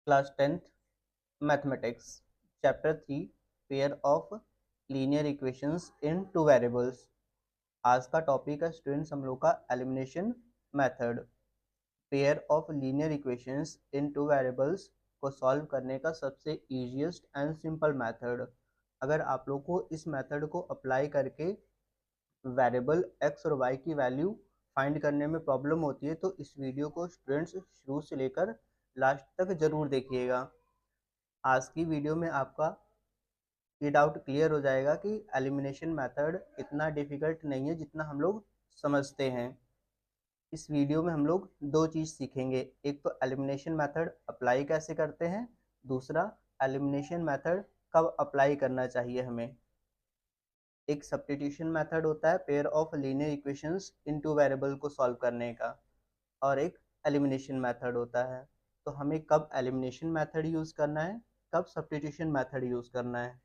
Class 10th mathematics chapter 3 pair of linear equations in two variables. आज का topic है students हम लोग का elimination method. Pair of linear equations in two variables को solve करने का सबसे इजीएस्ट एंड सिंपल मेथड। अगर आप लोग को इस मेथड को अप्लाई करके वेरिएबल एक्स और वाई की वैल्यू फाइंड करने में प्रॉब्लम होती है तो इस वीडियो को स्टूडेंट्स शुरू से लेकर लास्ट तक ज़रूर देखिएगा। आज की वीडियो में आपका ये डाउट क्लियर हो जाएगा कि एलिमिनेशन मेथड इतना डिफ़िकल्ट नहीं है जितना हम लोग समझते हैं। इस वीडियो में हम लोग दो चीज़ सीखेंगे, एक तो एलिमिनेशन मेथड अप्लाई कैसे करते हैं, दूसरा एलिमिनेशन मेथड कब अप्लाई करना चाहिए हमें। एक सब्स्टिट्यूशन मेथड होता है pair of linear equations in two variable को सॉल्व करने का, और एक एलिमिनेशन मेथड होता है। तो हमें कब एलिमिनेशन मेथड यूज़ करना है, कब सब्स्टिट्यूशन मेथड यूज़ करना है,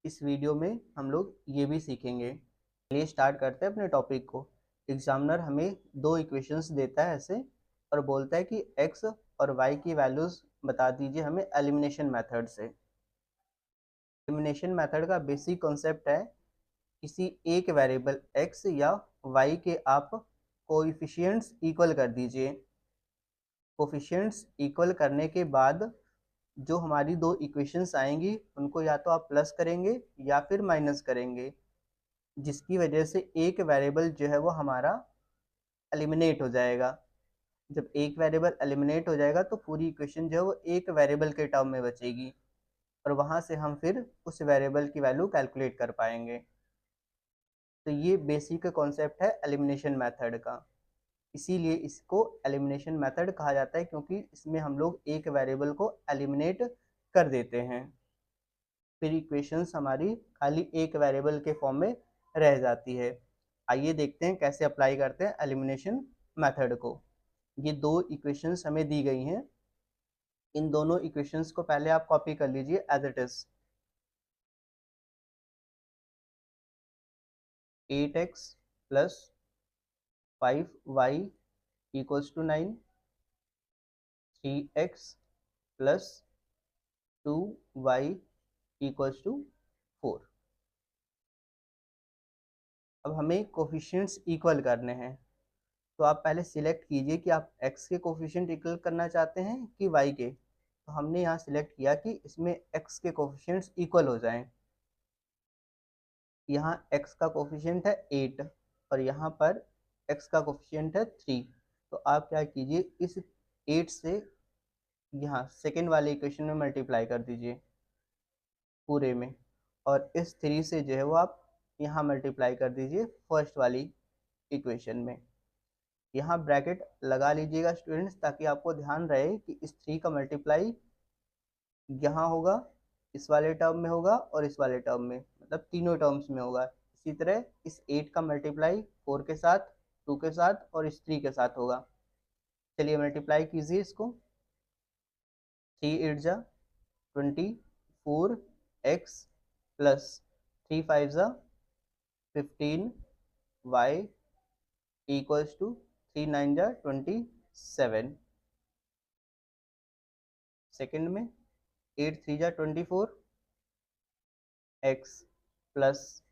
इस वीडियो में हम लोग ये भी सीखेंगे। चलिए स्टार्ट करते हैं अपने टॉपिक को। एग्जामिनर हमें दो इक्वेशंस देता है ऐसे और बोलता है कि एक्स और वाई की वैल्यूज़ बता दीजिए हमें एलिमिनेशन मेथड से। एलिमिनेशन मेथड का बेसिक कॉन्सेप्ट है किसी एक वेरिएबल एक्स या वाई के आप कोएफिशिएंट्स इक्वल कर दीजिए। कोएफिशिएंट्स इक्वल करने के बाद जो हमारी दो इक्वेशंस आएंगी उनको या तो आप प्लस करेंगे या फिर माइनस करेंगे, जिसकी वजह से एक वेरिएबल जो है वो हमारा एलिमिनेट हो जाएगा। जब एक वेरिएबल एलिमिनेट हो जाएगा तो पूरी इक्वेशन जो है वो एक वेरिएबल के टर्म में बचेगी और वहाँ से हम फिर उस वेरिएबल की वैल्यू कैलकुलेट कर पाएंगे। तो ये बेसिक कॉन्सेप्ट है एलिमिनेशन मेथड का, इसीलिए इसको एलिमिनेशन मेथड कहा जाता है, क्योंकि इसमें हम लोग एक वेरिएबल को एलिमिनेट कर देते हैं, फिर इक्वेशंस हमारी खाली एक वेरिएबल के फॉर्म में रह जाती है। आइए देखते हैं कैसे अप्लाई करते हैं एलिमिनेशन मेथड को। ये दो इक्वेशंस हमें दी गई हैं, इन दोनों इक्वेशंस को पहले आप कॉपी कर लीजिए as it is. 8x plus 5y equals to 9, 3x plus 2y equals to 4। अब हमें कोफिशिएंट्स इक्वल करने हैं, तो आप पहले सिलेक्ट कीजिए कि आप x के कोफिशिएंट इक्वल करना चाहते हैं कि y के। तो हमने यहाँ सिलेक्ट किया कि इसमें x के कोफिशिएंट्स इक्वल हो जाएं। यहाँ x का कोफिशिएंट है 8 और यहाँ पर x का कोफिशिएंट है 3। तो आप क्या कीजिए, इस 8 से यहाँ सेकेंड वाले इक्वेशन में मल्टीप्लाई कर दीजिए पूरे में, और इस 3 से जो है वो आप यहाँ मल्टीप्लाई कर दीजिए फर्स्ट वाली इक्वेशन में। यहाँ ब्रैकेट लगा लीजिएगा स्टूडेंट्स, ताकि आपको ध्यान रहे कि इस 3 का मल्टीप्लाई यहाँ होगा, इस वाले टर्म में होगा और इस वाले टर्म में, मतलब तीनों टर्म्स में होगा। इसी तरह इस 8 का मल्टीप्लाई 4 के साथ, 2 के साथ और इस 3 के साथ होगा। चलिए मल्टीप्लाई कीजिए इसको। 3 8 जा 24 x प्लस 3 5 जा 15 y इक्वल्स टू 3 9 जा 27। सेकेंड में 8 3 जा 24 x प्लस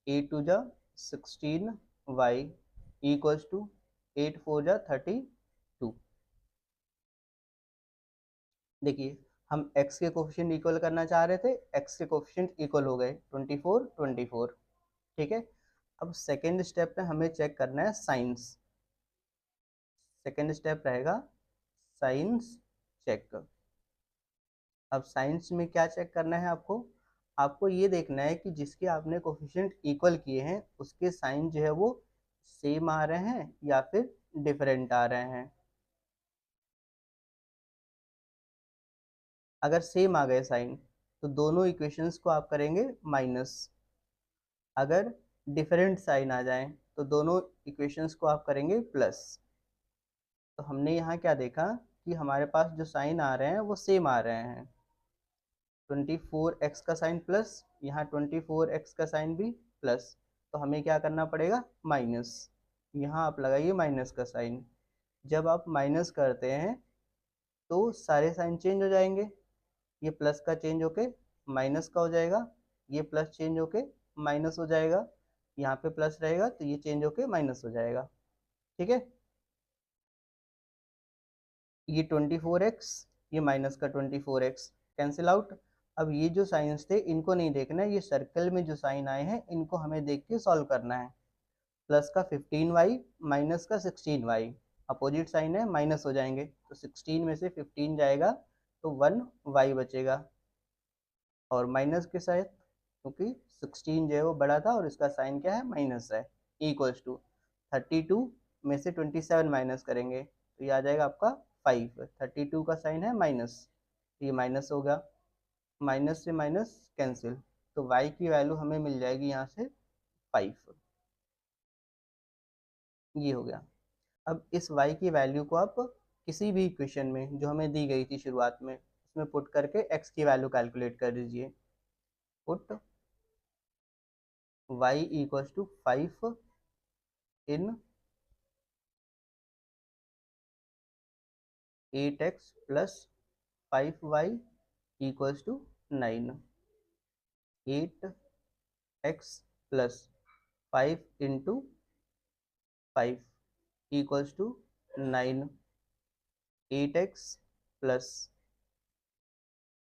8 2 जा 16 y इक्वल्स टू 8 4 जा 32। देखिए हम x के कोफिशिएंट इक्वल करना चाह रहे थे, x के कोफिशिएंट इक्वल हो गए 24 24। ठीक है, अब सेकेंड स्टेप में हमें चेक करना है साइंस। सेकेंड स्टेप रहेगा साइंस चेक। अब साइंस में क्या चेक करना है आपको, आपको ये देखना है कि जिसके आपने कोफिशिएंट इक्वल किए हैं उसके साइन जो है वो सेम आ रहे हैं या फिर डिफरेंट आ रहे हैं। अगर सेम आ गए साइन तो दोनों इक्वेशंस को आप करेंगे माइनस। अगर डिफरेंट साइन आ जाएं तो दोनों इक्वेशंस को आप करेंगे प्लस। तो हमने यहाँ क्या देखा कि हमारे पास जो साइन आ रहे हैं वो सेम आ रहे हैं। 24x का साइन प्लस, यहाँ 24x का साइन भी प्लस, तो हमें क्या करना पड़ेगा माइनस। यहाँ आप लगाइए माइनस का साइन। जब आप माइनस करते हैं तो सारे साइन चेंज हो जाएंगे। ये प्लस का चेंज होके माइनस का हो जाएगा, ये प्लस चेंज होके माइनस हो जाएगा, यहाँ पे प्लस रहेगा तो ये चेंज होके माइनस हो जाएगा। ठीक है, ये 24x, ये माइनस का 24x कैंसिल आउट। अब ये जो साइंस थे इनको नहीं देखना है, ये सर्कल में जो साइन आए हैं इनको हमें देख के सॉल्व करना है। प्लस का 15y माइनस का 16y, अपोजिट साइन है माइनस हो जाएंगे, तो 16 में से 15 जाएगा तो 1y बचेगा, और माइनस के साथ क्योंकि 16 जो है वो बड़ा था और इसका साइन क्या है माइनस है, इक्वल्स टू 32 में से 27 माइनस करेंगे तो ये आ जाएगा आपका 5। 32 का साइन है माइनस, तो ये माइनस होगा, माइनस से माइनस कैंसिल, तो y की वैल्यू हमें मिल जाएगी यहाँ से 5। ये हो गया। अब इस y की वैल्यू को आप किसी भी इक्वेशन में जो हमें दी गई थी शुरुआत में उसमें पुट करके x की वैल्यू कैलकुलेट कर दीजिए। Put y equals to 5 in 8x plus 5y equals to 9। 8x plus 5 into 5 equals to 9। 8x plus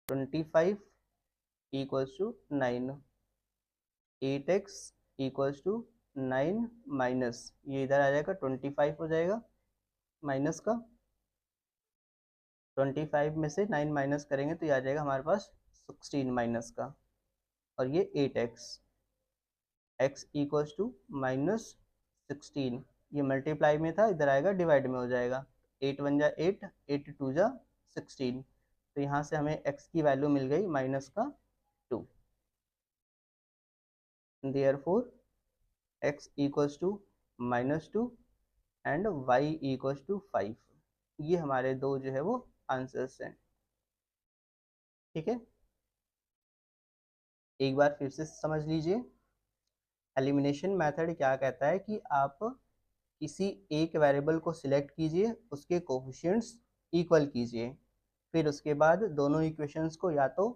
25 equals to 9। 8x equals to 9 minus ये इधर आ जाएगा 25 हो जाएगा, माइनस का 25 में से 9 माइनस करेंगे तो ये आ जाएगा हमारे पास 16 माइनस का, और ये 8x, x equals to minus 16, ये मल्टीप्लाई में था इधर आएगा डिवाइड में हो जाएगा, 8 1 जा 8, 8 2 जा 16, तो यहाँ से हमें x की वैल्यू मिल गई माइनस का 2। Therefore x equals to minus 2 and y equals to 5। ये हमारे दो जो है वो आंसर्स हैं। ठीक है, एक बार फिर से समझ लीजिए। एलिमिनेशन मेथड क्या कहता है कि आप किसी एक वेरिएबल को सिलेक्ट कीजिए, उसके कोफिशिएंट्स इक्वल कीजिए, फिर उसके बाद दोनों इक्वेशंस को या तो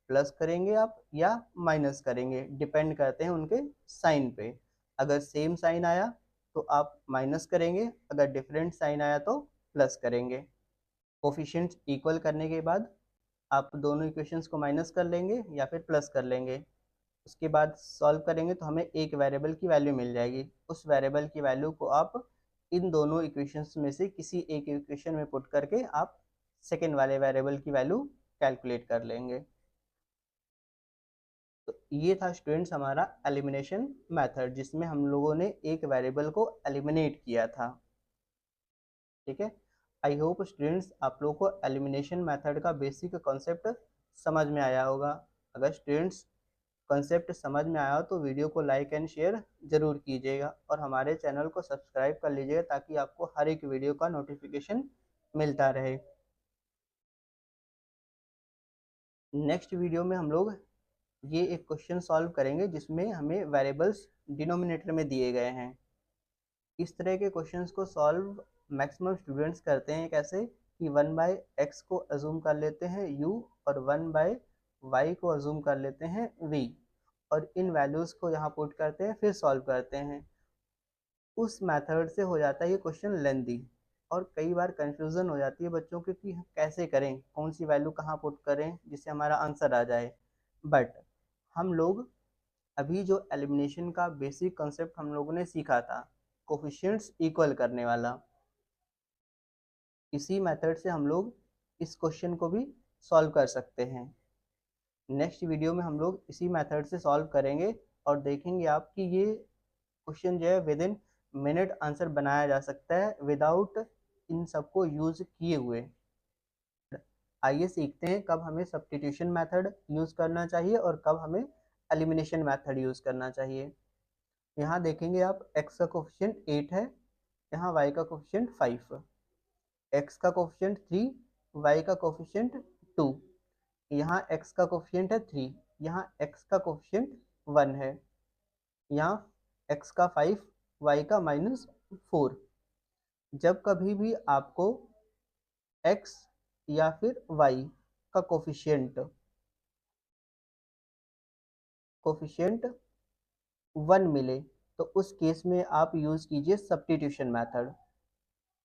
प्लस करेंगे आप या माइनस करेंगे, डिपेंड करते हैं उनके साइन पे। अगर सेम साइन आया तो आप माइनस करेंगे, अगर डिफरेंट साइन आया तो प्लस करेंगे। कोफिशिएंट्स इक्वल करने के बाद आप दोनों इक्वेशंस को माइनस कर लेंगे या फिर प्लस कर लेंगे, उसके बाद सॉल्व करेंगे तो हमें एक वेरिएबल की वैल्यू मिल जाएगी। उस वेरिएबल की वैल्यू को आप इन दोनों इक्वेशंस में से किसी एक इक्वेशन में पुट करके आप सेकेंड वाले वेरिएबल की वैल्यू कैलकुलेट कर लेंगे। तो ये था स्टूडेंट्स हमारा एलिमिनेशन मेथड, जिसमें हम लोगों ने एक वेरिएबल को एलिमिनेट किया था। ठीक है, आई होप स्टूडेंट्स आप लोगों को एलिमिनेशन मेथड का बेसिक कॉन्सेप्ट समझ में आया होगा। अगर स्टूडेंट्स कॉन्सेप्ट समझ में आया हो तो वीडियो को लाइक एंड शेयर जरूर कीजिएगा, और हमारे चैनल को सब्सक्राइब कर लीजिएगा ताकि आपको हर एक वीडियो का नोटिफिकेशन मिलता रहे। नेक्स्ट वीडियो में हम लोग ये एक क्वेश्चन सॉल्व करेंगे जिसमें हमें वेरिएबल्स डिनोमिनेटर में दिए गए हैं। इस तरह के क्वेश्चंस को सॉल्व मैक्सिमम स्टूडेंट्स करते हैं कैसे कि 1/x को अजूम कर लेते हैं u और 1/y को अजूम कर लेते हैं v, और इन वैल्यूज़ को यहाँ पुट करते हैं फिर सॉल्व करते हैं। उस मेथड से हो जाता है ये क्वेश्चन लेंदी, और कई बार कंफ्यूजन हो जाती है बच्चों की कि कैसे करें, कौन सी वैल्यू कहाँ पुट करें जिससे हमारा आंसर आ जाए। बट हम लोग अभी जो एलिमिनेशन का बेसिक कॉन्सेप्ट हम लोगों ने सीखा था, कोफिशिएंट्स इक्वल करने वाला, इसी मेथड से हम लोग इस क्वेश्चन को भी सॉल्व कर सकते हैं। नेक्स्ट वीडियो में हम लोग इसी मेथड से सॉल्व करेंगे और देखेंगे आप कि ये क्वेश्चन जो है विद इन मिनट आंसर बनाया जा सकता है विदाउट इन सबको यूज किए हुए। आइए सीखते हैं कब हमें सब्स्टिट्यूशन मेथड यूज करना चाहिए और कब हमें एलिमिनेशन मेथड यूज करना चाहिए। यहाँ देखेंगे आप x का कोफिशिएंट 8 है, यहाँ y का कोफिशिएंट 5, x का कोफिशिएंट 3, y का कोफिशिएंट 2, यहाँ x का कोफिशिएंट है 3, यहाँ x का कोफिशिएंट 1 है, यहाँ x का 5, y का -4। जब कभी भी आपको x या फिर y का कोफिशिएंट 1 मिले, तो उस केस में आप यूज़ कीजिए सब्स्टिट्यूशन मेथड।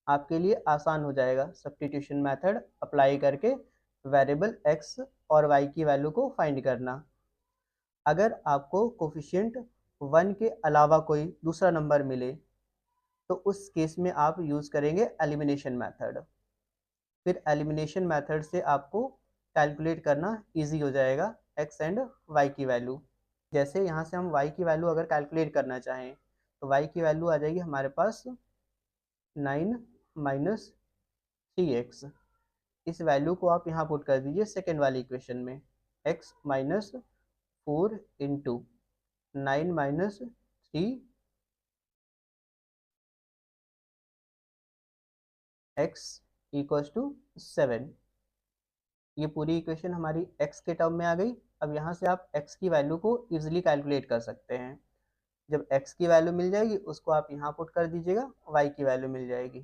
आपके लिए आसान हो जाएगा सब्स्टिट्यूशन मेथड अप्लाई करके वेरिएबल x और y की वैल्यू को फाइंड करना। अगर आपको कोफिशिएंट 1 के अलावा कोई दूसरा नंबर मिले, तो उस केस में आप यूज़ करेंगे एलिमिनेशन मेथड। फिर एलिमिनेशन मेथड से आपको कैलकुलेट करना इजी हो जाएगा x एंड y की वैल्यू। जैसे यहाँ से हम y की वैल्यू अगर कैलकुलेट करना चाहें, तो y की वैल्यू आ जाएगी हमारे पास 9 माइनस 3x। इस वैल्यू को आप यहाँ पुट कर दीजिए सेकेंड वाली इक्वेशन में, x minus 4 into 9 minus 3 x equals to 7। ये पूरी इक्वेशन हमारी x के टर्म में आ गई। अब यहाँ से आप x की वैल्यू को इजीली कैलकुलेट कर सकते हैं। जब x की वैल्यू मिल जाएगी उसको आप यहाँ पुट कर दीजिएगा, y की वैल्यू मिल जाएगी।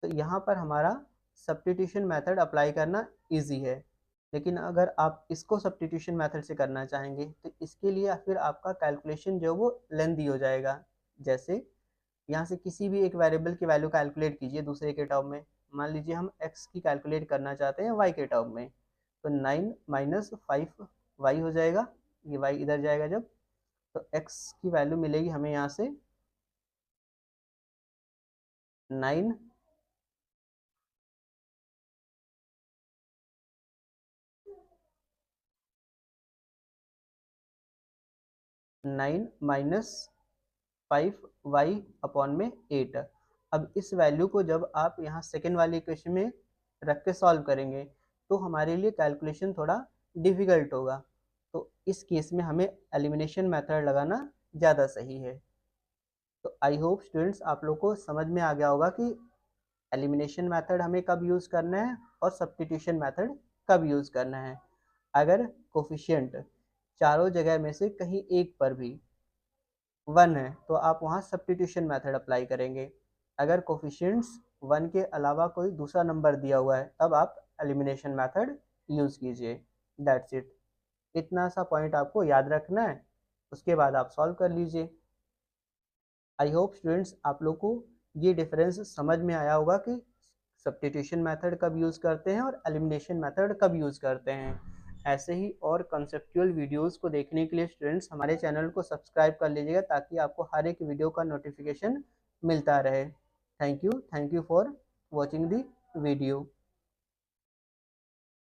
तो यहाँ पर हमारा सब्स्टिट्यूशन मेथड अप्लाई करना इजी है। लेकिन अगर आप इसको सब्स्टिट्यूशन मेथड से करना चाहेंगे तो इसके लिए फिर आपका कैलकुलेशन जो वो लेंथी हो जाएगा। जैसे यहाँ से किसी भी एक वेरिएबल की वैल्यू कैलकुलेट कीजिए दूसरे के टर्म में। मान लीजिए हम x की कैलकुलेट करना चाहते हैं y के टर्म में, तो 9 माइनस 5 y हो जाएगा। ये y इधर जाएगा जब, तो x की वैल्यू मिलेगी हमें यहाँ से 9 माइनस 5y अपॉन में 8। अब इस वैल्यू को जब आप यहाँ सेकेंड वाली इक्वेशन में रख के सॉल्व करेंगे तो हमारे लिए कैलकुलेशन थोड़ा डिफिकल्ट होगा। तो इस केस में हमें एलिमिनेशन मेथड लगाना ज़्यादा सही है। तो आई होप स्टूडेंट्स आप लोग को समझ में आ गया होगा कि एलिमिनेशन मेथड हमें कब यूज़ करना है और सब्स्टिट्यूशन मेथड कब यूज़ करना है। अगर कोफिशिएंट चारों जगह में से कहीं एक पर भी 1 है तो आप वहाँ सब्स्टिट्यूशन मेथड अप्लाई करेंगे। अगर कोफिशिएंट्स 1 के अलावा कोई दूसरा नंबर दिया हुआ है तब आप एलिमिनेशन मेथड यूज़ कीजिए। That's it. इतना सा पॉइंट आपको याद रखना है, उसके बाद आप सॉल्व कर लीजिए। आई होप स्टूडेंट्स आप लोग को ये डिफरेंस समझ में आया होगा कि सब्स्टिट्यूशन मेथड कब यूज़ करते हैं और एलिमिनेशन मेथड कब यूज़ करते हैं। ऐसे ही और कंसेप्चुअल वीडियोस को देखने के लिए स्टूडेंट्स हमारे चैनल को सब्सक्राइब कर लीजिएगा ताकि आपको हर एक वीडियो का नोटिफिकेशन मिलता रहे। Thank you for watching the video.